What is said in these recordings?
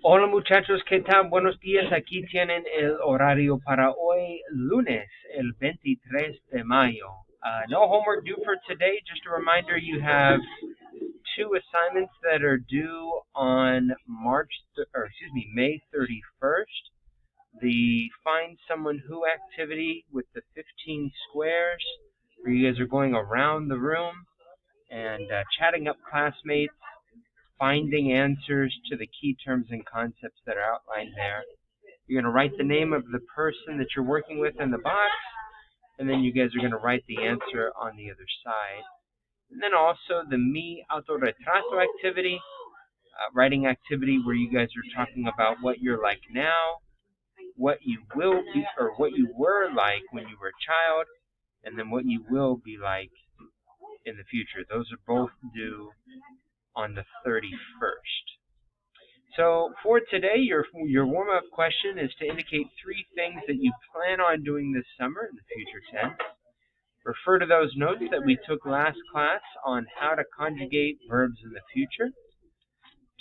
Hola muchachos, ¿qué tal? Buenos días. Aquí tienen el horario para hoy, lunes, el 23 de mayo. No homework due for today. Just a reminder, you have two assignments that are due on May 31st. The Find Someone Who activity with the 15 squares, where you guys are going around the room and chatting up classmates, finding answers to the key terms and concepts that are outlined there. You're going to write the name of the person that you're working with in the box, and then you guys are going to write the answer on the other side. And then also the Mi Autorretrato activity, writing activity where you guys are talking about what you're like now, what you will be, or what you were like when you were a child, and then what you will be like in the future. Those are both due on the 31st. So for today, your warm-up question is to indicate three things that you plan on doing this summer in the future tense. Refer to those notes that we took last class on how to conjugate verbs in the future.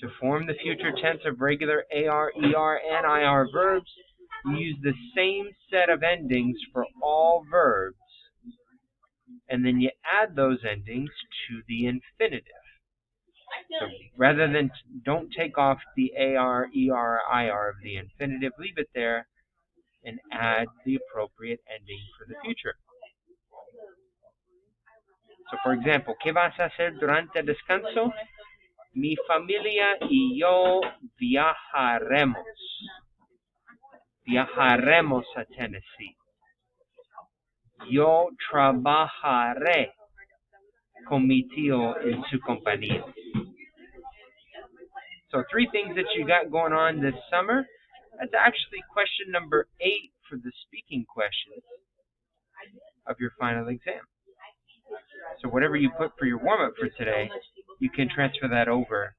To form the future tense of regular AR, ER, and IR verbs, you use the same set of endings for all verbs, and then you add those endings to the infinitive. So rather than, don't take off the AR, ER, IR of the infinitive, leave it there and add the appropriate ending for the future. So for example, ¿qué vas a hacer durante el descanso? Mi familia y yo viajaremos. Viajaremos a Tennessee. Yo trabajaré con mi tío en su compañía. So three things that you got going on this summer. That's actually question number 8 for the speaking questions of your final exam. So whatever you put for your warm-up for today, you can transfer that over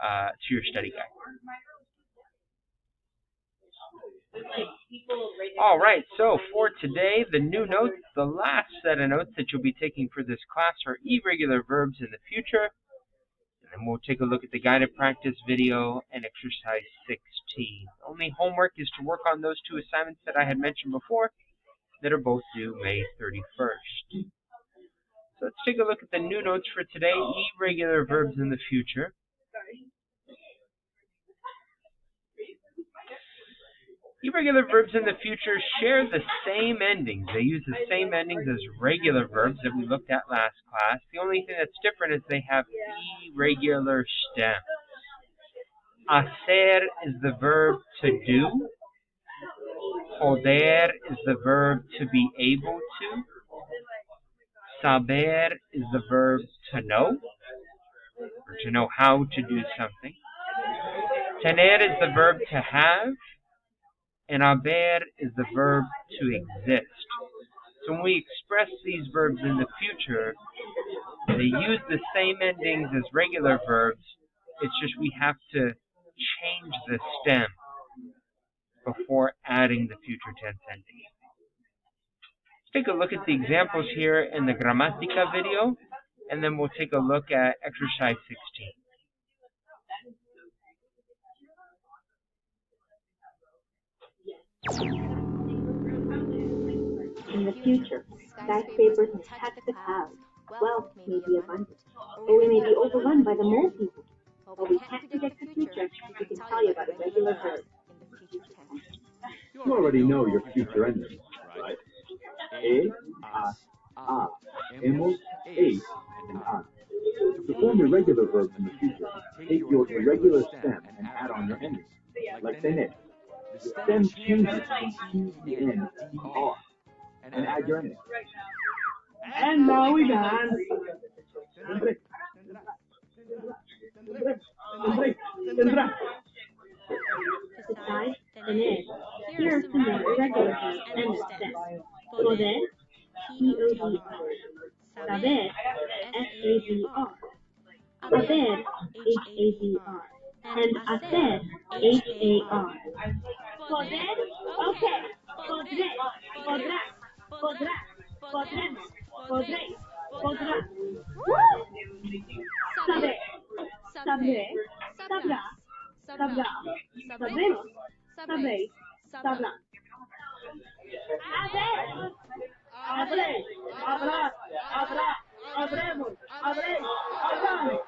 to your study guide. All right, so for today, the new notes, the last set of notes that you'll be taking for this class are irregular verbs in the future. And we'll take a look at the guided practice video and exercise 16. Only homework is to work on those two assignments that I had mentioned before that are both due May 31st. So let's take a look at the new notes for today, irregular verbs in the future. Irregular verbs in the future share the same endings. They use the same endings as regular verbs that we looked at last class. The only thing that's different is they have irregular stems. Hacer is the verb to do. Poder is the verb to be able to. Saber is the verb to know, or to know how to do something. Tener is the verb to have. And haber is the verb to exist. So when we express these verbs in the future, they use the same endings as regular verbs. It's just we have to change the stem before adding the future tense ending. Let's take a look at the examples here in the Gramatica video, and then we'll take a look at exercise 16. In the future, skyscrapers may touch the clouds, wealth may be abundant, or we may be overrun by the mole people. But we can't predict the future, we can tell you about irregular verbs in the future tense. You already know your future endings, right? Hemos, and an. To form irregular verbs in the future, take your irregular stem and add on your endings, like tener. The stem changes from T, N, D, R, and add your ending. And now we dance. Besides tener, here are some more irregular verbs and their stems. Poder, P-O-D-R. Saber, S-A-B-R. Haber, H-A-B-R. And hacer, H-A-R. Poder, okay. Podré, podrás, podrás, podremos, podréis, podrás. Saber, sabré, sabrás, sabrá, sabremos, sabréis, sabrán. Habré, habrá, habremos, habréis, habrán.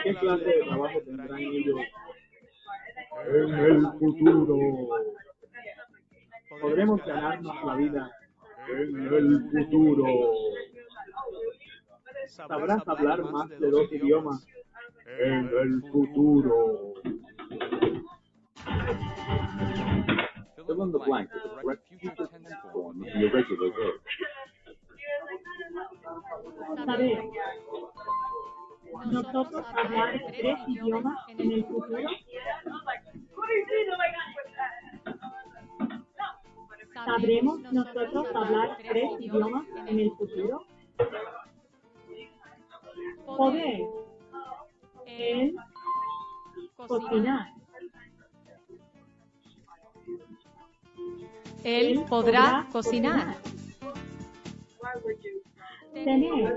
¿Qué clase de trabajo tendrán ellos en el futuro? Podremos ganarnos la vida en el futuro. ¿Sabrás hablar más de 2 idiomas en el futuro? Fill in the blank with the correct future tense form of the irregular verb. Saber. Nosotros hablar 3 idiomas en el futuro. ¿Sabremos nosotros hablar 3 idiomas en el futuro? Poder. El. Cocinar. Él podrá cocinar. Tener.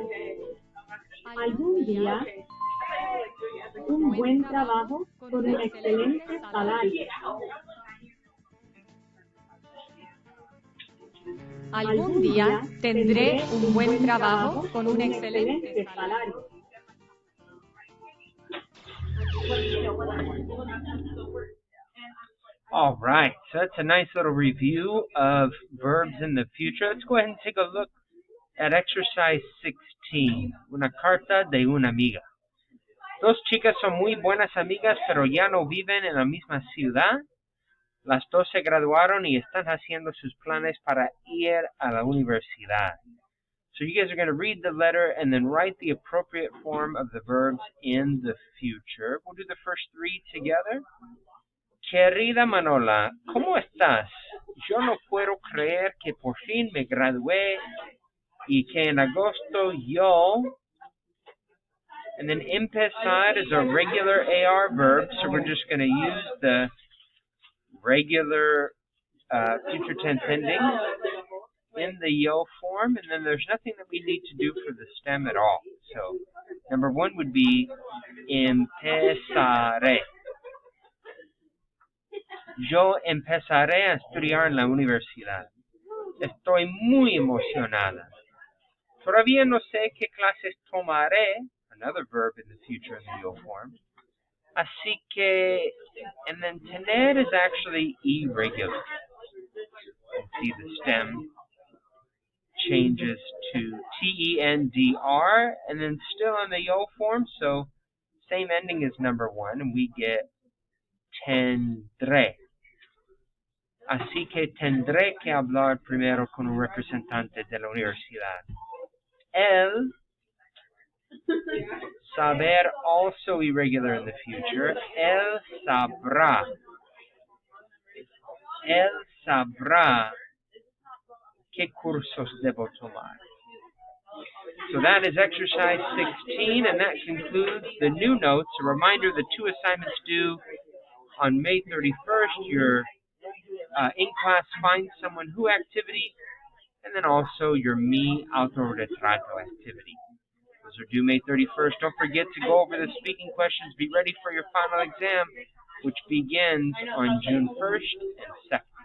Algún día un buen trabajo con un excelente salario. Algún día tendré un buen trabajo con un excelente salario. All right, so that's a nice little review of verbs in the future. Let's go ahead and take a look at exercise 16, una carta de una amiga. Dos chicas son muy buenas amigas, pero ya no viven en la misma ciudad. Las dos se graduaron y están haciendo sus planes para ir a la universidad. So you guys are going to read the letter and then write the appropriate form of the verbs in the future. We'll do the first 3 together. Querida Manola, ¿cómo estás? Yo no puedo creer que por fin me gradué y que en agosto yo... And then empezar is a regular AR verb, so we're just going to use the regular future tense ending in the yo form, and then there's nothing that we need to do for the stem at all. So number 1 would be empezaré. Yo empezaré a estudiar en la universidad. Estoy muy emocionada. Todavía no sé qué clases tomaré, another verb in the future in the yo form. Así que, and then tener is actually irregular. You see the stem changes to T-E-N-D-R, and then still in the yo form, so same ending as number 1, and we get tendré. Así que tendré que hablar primero con un representante de la universidad. Él, saber, also irregular in the future. Él sabrá. Él sabrá qué cursos debo tomar. So that is exercise 16, and that concludes the new notes. A reminder, the 2 assignments due on May 31st, your in-class Find Someone Who activity, and then also your Mi Autorretrato activity. Those are due May 31st. Don't forget to go over the speaking questions. Be ready for your final exam, which begins on June 1st and 2nd.